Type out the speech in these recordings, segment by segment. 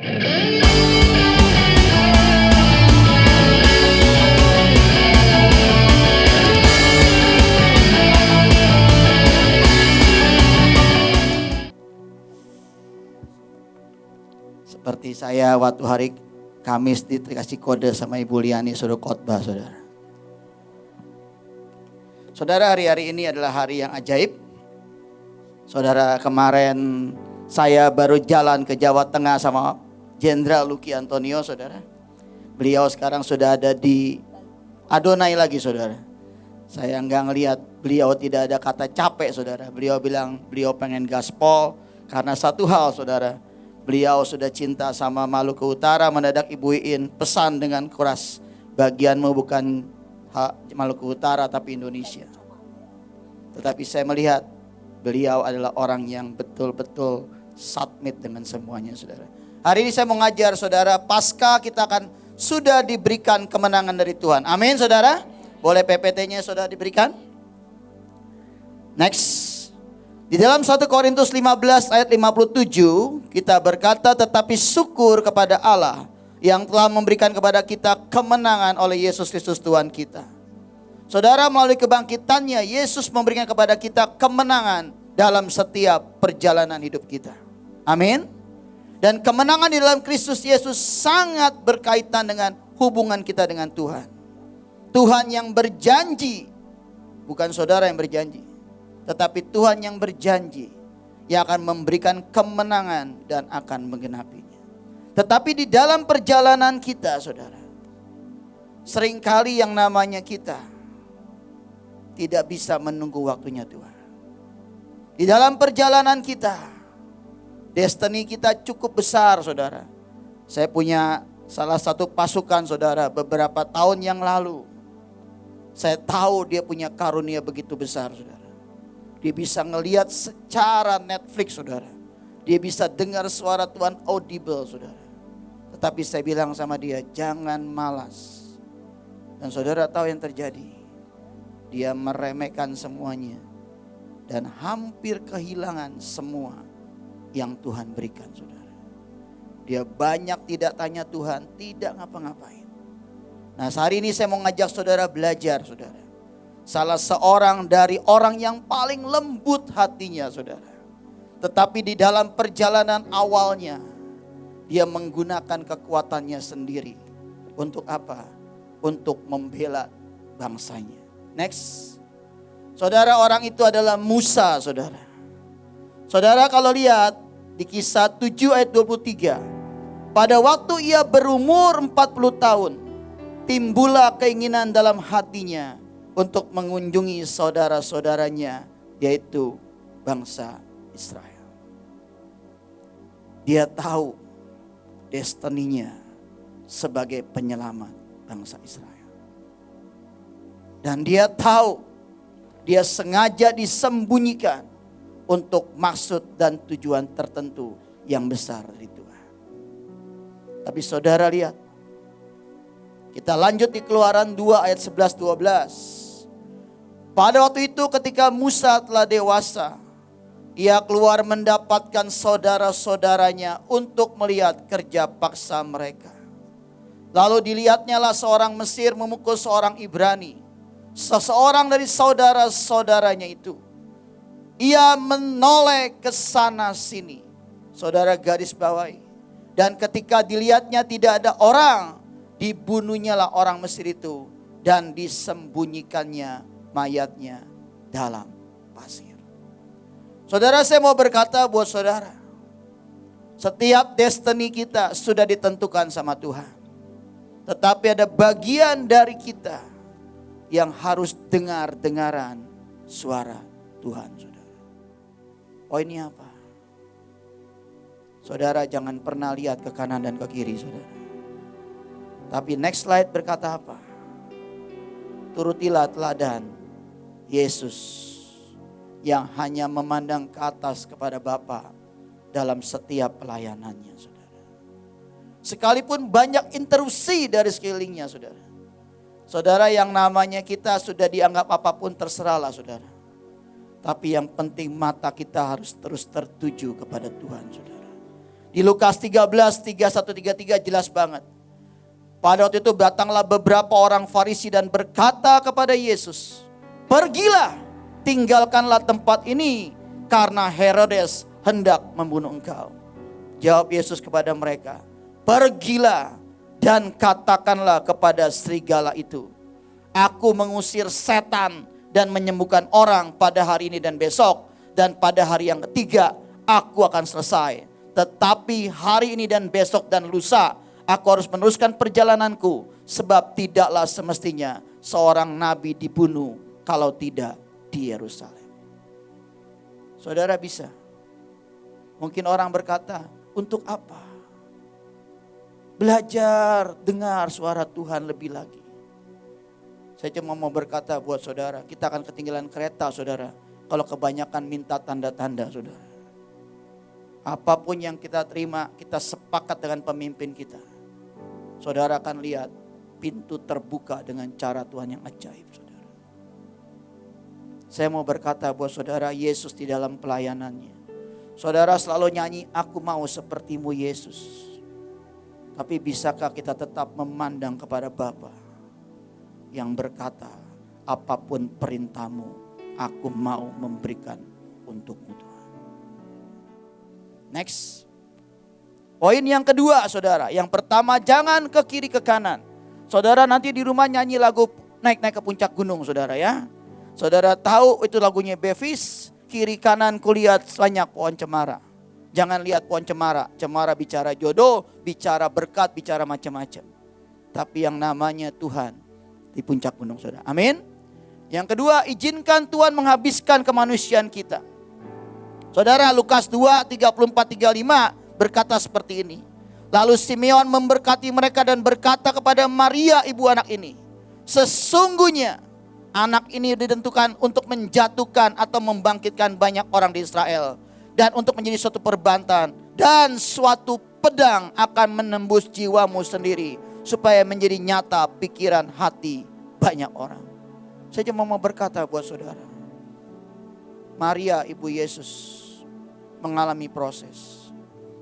Seperti saya waktu hari Kamis dikasih kode sama Ibu Liani suruh khotbah, saudara. Saudara, hari-hari ini adalah hari yang ajaib. Saudara, kemarin saya baru jalan ke Jawa Tengah sama Jenderal Lucky Antonio, saudara. Beliau sekarang sudah ada di Adonai lagi, saudara. Saya nggak ngelihat beliau tidak ada kata capek, saudara. Beliau bilang beliau pengen gaspol karena satu hal, saudara. Beliau sudah cinta sama Maluku Utara. Mendadak Ibu Iin pesan dengan keras, bagianmu bukan Maluku Utara tapi Indonesia. Tetapi saya melihat beliau adalah orang yang betul-betul submit dengan semuanya, saudara. Hari ini saya mau ngajar, saudara, pasca kita akan sudah diberikan kemenangan dari Tuhan. Amin, saudara. Boleh PPT-nya sudah diberikan? Next. Di dalam 1 Korintus 15 ayat 57 kita berkata, tetapi syukur kepada Allah yang telah memberikan kepada kita kemenangan oleh Yesus Kristus Tuhan kita. Saudara, melalui kebangkitannya Yesus memberikan kepada kita kemenangan dalam setiap perjalanan hidup kita. Amin. Dan kemenangan di dalam Kristus Yesus sangat berkaitan dengan hubungan kita dengan Tuhan. Tuhan yang berjanji, bukan saudara yang berjanji. Tetapi Tuhan yang berjanji, yang akan memberikan kemenangan dan akan menggenapinya. Tetapi di dalam perjalanan kita, saudara, seringkali yang namanya kita tidak bisa menunggu waktunya Tuhan. Di dalam perjalanan kita, destiny kita cukup besar, saudara. Saya punya salah satu pasukan, saudara, beberapa tahun yang lalu. Saya tahu dia punya karunia begitu besar, saudara. Dia bisa ngelihat secara Netflix, saudara. Dia bisa dengar suara Tuhan audible, saudara. Tetapi saya bilang sama dia, jangan malas. Dan saudara tahu yang terjadi. Dia meremehkan semuanya. Dan hampir kehilangan semua yang Tuhan berikan, saudara. Dia banyak tidak tanya Tuhan, tidak ngapa-ngapain. Nah, hari ini saya mau ngajak saudara belajar, saudara. Salah seorang dari orang yang paling lembut hatinya, saudara. Tetapi di dalam perjalanan awalnya, dia menggunakan kekuatannya sendiri. Untuk apa? Untuk membela bangsanya. Next. Saudara, orang itu adalah Musa, saudara. Saudara, kalau lihat di Kisah 7 ayat 23. Pada waktu ia berumur 40 tahun, timbullah keinginan dalam hatinya untuk mengunjungi saudara-saudaranya, yaitu bangsa Israel. Dia tahu destininya sebagai penyelamat bangsa Israel. Dan dia tahu dia sengaja disembunyikan untuk maksud dan tujuan tertentu yang besar dari Tuhan. Tapi saudara lihat, kita lanjut di Keluaran 2 ayat 11-12. Pada waktu itu ketika Musa telah dewasa, ia keluar mendapatkan saudara-saudaranya untuk melihat kerja paksa mereka. Lalu dilihatnyalah seorang Mesir memukul seorang Ibrani, seseorang dari saudara-saudaranya itu. Ia menoleh ke sana sini, saudara garis bawahi. Dan ketika dilihatnya tidak ada orang, dibunuhnyalah orang Mesir itu dan disembunyikannya mayatnya dalam pasir. Saudara, saya mau berkata buat saudara, setiap destiny kita sudah ditentukan sama Tuhan. Tetapi ada bagian dari kita yang harus dengar-dengaran suara Tuhan, saudara. Oh, ini apa? Saudara, jangan pernah lihat ke kanan dan ke kiri, saudara. Tapi next slide berkata apa? Turutilah teladan Yesus yang hanya memandang ke atas kepada Bapa dalam setiap pelayanannya, saudara. Sekalipun banyak interupsi dari sekelilingnya, saudara. Saudara, yang namanya kita sudah dianggap apapun terserahlah, saudara. Tapi yang penting mata kita harus terus tertuju kepada Tuhan, saudara. Di Lukas 13, 31-33 jelas banget. Pada waktu itu datanglah beberapa orang Farisi dan berkata kepada Yesus, "Pergilah, tinggalkanlah tempat ini, karena Herodes hendak membunuh engkau." Jawab Yesus kepada mereka, "Pergilah dan katakanlah kepada serigala itu, aku mengusir setan dan menyembuhkan orang pada hari ini dan besok, dan pada hari yang ketiga aku akan selesai. Tetapi hari ini dan besok dan lusa aku harus meneruskan perjalananku, sebab tidaklah semestinya seorang nabi dibunuh kalau tidak di Yerusalem." Saudara bisa. Mungkin orang berkata, untuk apa? Belajar dengar suara Tuhan lebih lagi. Saya cuma mau berkata buat saudara, kita akan ketinggalan kereta saudara, kalau kebanyakan minta tanda-tanda saudara. Apapun yang kita terima, kita sepakat dengan pemimpin kita. Saudara akan lihat pintu terbuka dengan cara Tuhan yang ajaib saudara. Saya mau berkata buat saudara, Yesus di dalam pelayanannya. Saudara selalu nyanyi, aku mau sepertimu Yesus. Tapi bisakah kita tetap memandang kepada Bapa yang berkata, apapun perintahmu, aku mau memberikan untukmu Tuhan. Next. Poin yang kedua saudara. Yang pertama, jangan ke kiri ke kanan. Saudara nanti di rumah nyanyi lagu naik-naik ke puncak gunung saudara ya. Saudara tahu itu lagunya Bevis. Kiri kanan kulihat banyak pohon cemara. Jangan lihat pohon cemara. Cemara bicara jodoh, bicara berkat, bicara macam-macam. Tapi yang namanya Tuhan di puncak gunung saudara. Amin. Yang kedua, izinkan Tuhan menghabiskan kemanusiaan kita. Saudara, Lukas 2, 34-35 berkata seperti ini. Lalu Simeon memberkati mereka dan berkata kepada Maria ibu anak ini, sesungguhnya anak ini ditentukan untuk menjatuhkan atau membangkitkan banyak orang di Israel. Dan untuk menjadi suatu perbantan dan suatu pedang akan menembus jiwamu sendiri. Supaya menjadi nyata pikiran hati banyak orang. Saya cuma mau berkata buat saudara. Maria ibu Yesus mengalami proses.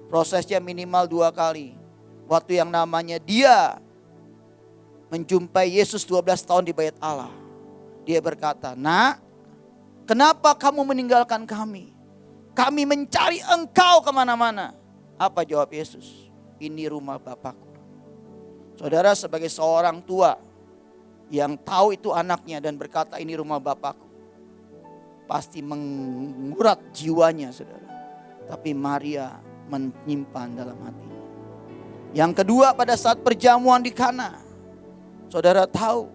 Prosesnya minimal 2 kali. Waktu yang namanya dia menjumpai Yesus 12 tahun di bait Allah. Dia berkata, "Nak, kenapa kamu meninggalkan kami? Kami mencari engkau kemana-mana." Apa jawab Yesus? Ini rumah Bapakku. Saudara, sebagai seorang tua yang tahu itu anaknya dan berkata ini rumah Bapakku, pasti mengurat jiwanya saudara. Tapi Maria menyimpan dalam hatinya. Yang kedua, pada saat perjamuan di Kana, saudara tahu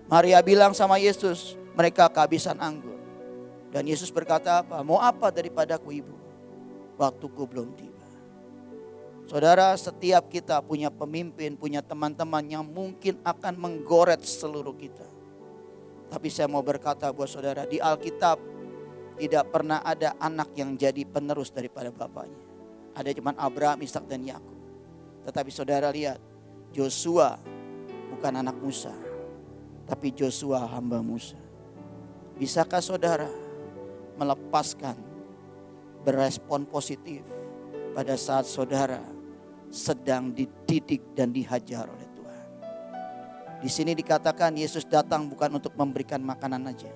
Maria bilang sama Yesus, mereka kehabisan anggur. Dan Yesus berkata apa? Mau apa daripadaku ibu? Waktuku belum tiba. Saudara, setiap kita punya pemimpin, punya teman-teman yang mungkin akan menggoret seluruh kita. Tapi saya mau berkata buat saudara, di Alkitab tidak pernah ada anak yang jadi penerus daripada bapaknya. Ada cuma Abraham, Ishak dan Yakub. Tetapi saudara lihat, Joshua bukan anak Musa, tapi Joshua hamba Musa. Bisakah saudara melepaskan, berespon positif pada saat saudara sedang dididik dan dihajar oleh Tuhan? Di sini dikatakan Yesus datang bukan untuk memberikan makanan aja,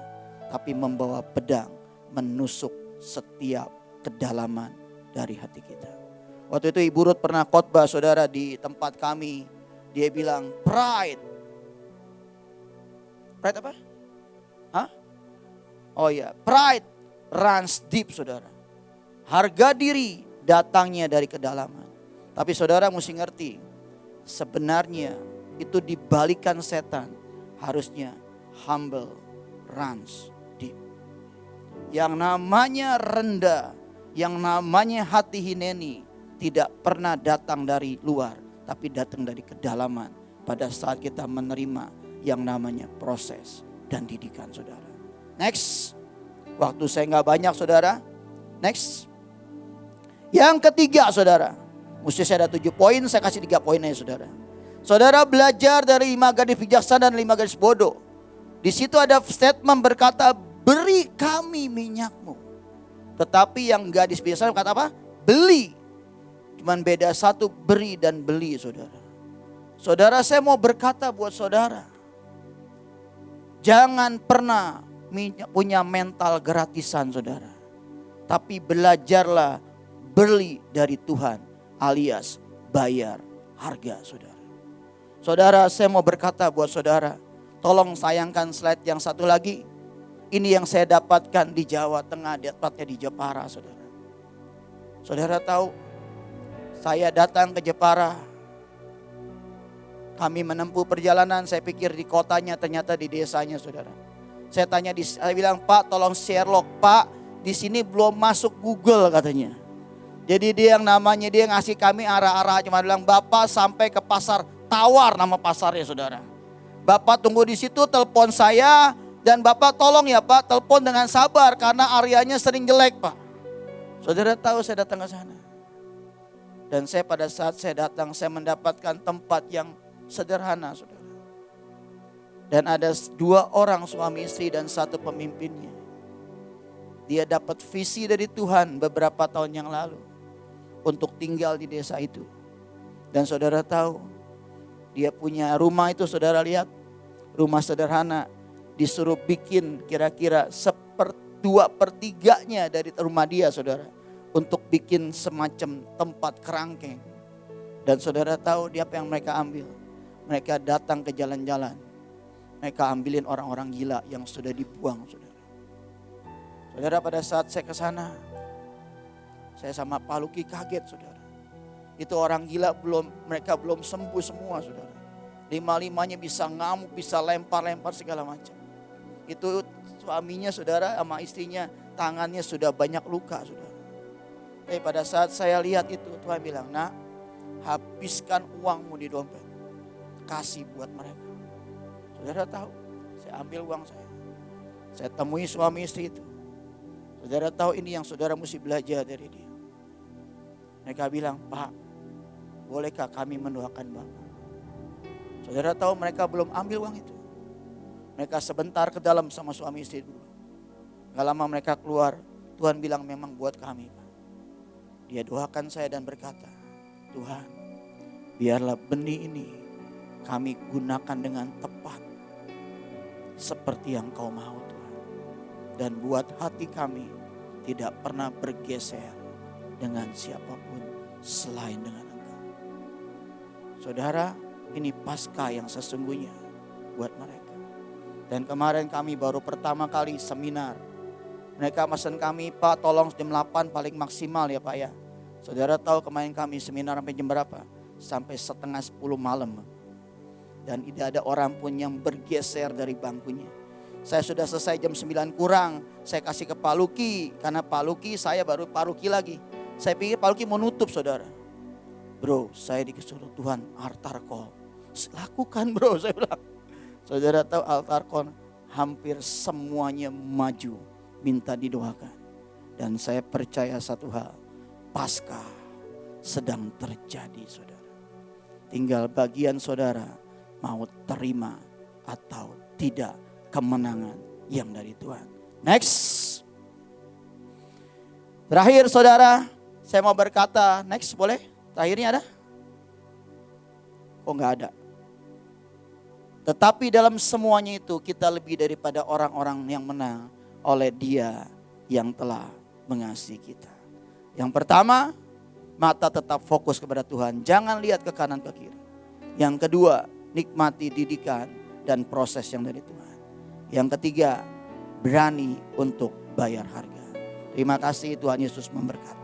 tapi membawa pedang menusuk setiap kedalaman dari hati kita. Waktu itu Ibu Ruth pernah khotbah saudara di tempat kami. Dia bilang pride. Pride apa? Hah? Oh iya, pride runs deep saudara. Harga diri datangnya dari kedalaman. Tapi saudara mesti ngerti, sebenarnya itu dibalikan setan. Harusnya humble runs deep. Yang namanya rendah, yang namanya hati hineni tidak pernah datang dari luar, tapi datang dari kedalaman pada saat kita menerima yang namanya proses dan didikan saudara. Next, waktu saya nggak banyak saudara. Next, yang ketiga saudara, mesti saya ada 7 poin, saya kasih 3 poin aja saudara. Saudara belajar dari 5 gadis bijaksana dan 5 gadis bodoh. Di situ ada statement berkata, beri kami minyakmu. Tetapi yang gadis bijaksana berkata apa? Beli. Cuman beda satu, beri dan beli, saudara. Saudara, saya mau berkata buat saudara, jangan pernah punya mental gratisan, saudara. Tapi belajarlah beli dari Tuhan, alias bayar harga, saudara. Saudara, saya mau berkata buat saudara, tolong sayangkan slide yang satu lagi. Ini yang saya dapatkan di Jawa Tengah, tepatnya di Jepara, saudara. Saudara tahu, saya datang ke Jepara. Kami menempuh perjalanan, saya pikir di kotanya, ternyata di desanya, saudara. Saya bilang, Pak tolong Sherlock, Pak di sini belum masuk Google katanya. Jadi dia ngasih kami arah-arah, cuma bilang, Bapak sampai ke pasar Tawar, nama pasarnya, saudara. Bapak tunggu di situ, telepon saya, dan Bapak tolong ya Pak, telepon dengan sabar karena areanya sering jelek, Pak. Saudara tahu saya datang ke sana. Dan saya pada saat saya datang, saya mendapatkan tempat yang sederhana, saudara. Dan ada 2 orang suami istri dan 1 pemimpinnya. Dia dapat visi dari Tuhan beberapa tahun yang lalu untuk tinggal di desa itu. Dan saudara tahu, dia punya rumah itu, saudara lihat, rumah sederhana, disuruh bikin kira-kira 2/3 dari rumah dia, saudara, untuk bikin semacam tempat kerangkeng. Dan saudara tahu dia apa yang mereka ambil? Mereka datang ke jalan-jalan, mereka ambilin orang-orang gila yang sudah dibuang, saudara. Saudara, pada saat saya ke sana, saya sama Pak Luki kaget, saudara. Itu orang gila mereka belum sembuh semua, saudara. 5-5-nya bisa ngamuk, bisa lempar-lempar segala macam. Itu suaminya, saudara, sama istrinya tangannya sudah banyak luka, saudara. Tapi pada saat saya lihat itu, Tuhan bilang, nak, habiskan uangmu di dompet, kasih buat mereka. Saudara tahu, saya ambil uang saya temui suami istri itu. Saudara tahu, ini yang saudara mesti belajar dari dia. Mereka bilang, Pak, bolehkah kami mendoakan Bapak? Saudara tahu, mereka belum ambil uang itu. Mereka sebentar ke dalam sama suami istri dulu. Gak lama mereka keluar, Tuhan bilang, memang buat kami, Pak. Dia doakan saya dan berkata, Tuhan, biarlah benih ini kami gunakan dengan tepat, seperti yang Kau mau, Tuhan. Dan buat hati kami tidak pernah bergeser dengan siapapun selain dengan Engkau. Saudara, ini Paskah yang sesungguhnya buat mereka. Dan kemarin kami baru pertama kali seminar. Mereka pesan kami, Pak tolong jam 8 paling maksimal ya Pak ya. Saudara tahu kemarin kami seminar sampai jam berapa? Sampai 9:30 malam. Dan tidak ada orang pun yang bergeser dari bangkunya. Saya sudah selesai jam 9 kurang. Saya kasih ke Pak Luki. Karena Pak Luki, saya baru Pak Luki lagi. Saya pikir Pak Luki mau nutup, saudara. Bro, saya disuruh Tuhan altar call. Lakukan bro, saya bilang. Saudara tahu altar call hampir semuanya maju. Minta didoakan. Dan saya percaya satu hal. Paskah sedang terjadi, saudara. Tinggal bagian saudara mau terima atau tidak kemenangan yang dari Tuhan. Next. Terakhir saudara, saya mau berkata, next boleh? Terakhirnya ada? Oh enggak ada. Tetapi dalam semuanya itu kita lebih daripada orang-orang yang menang oleh Dia yang telah mengasihi kita. Yang pertama, mata tetap fokus kepada Tuhan. Jangan lihat ke kanan ke kiri. Yang kedua, nikmati didikan dan proses yang dari Tuhan. Yang ketiga, berani untuk bayar harga. Terima kasih, Tuhan Yesus memberkati.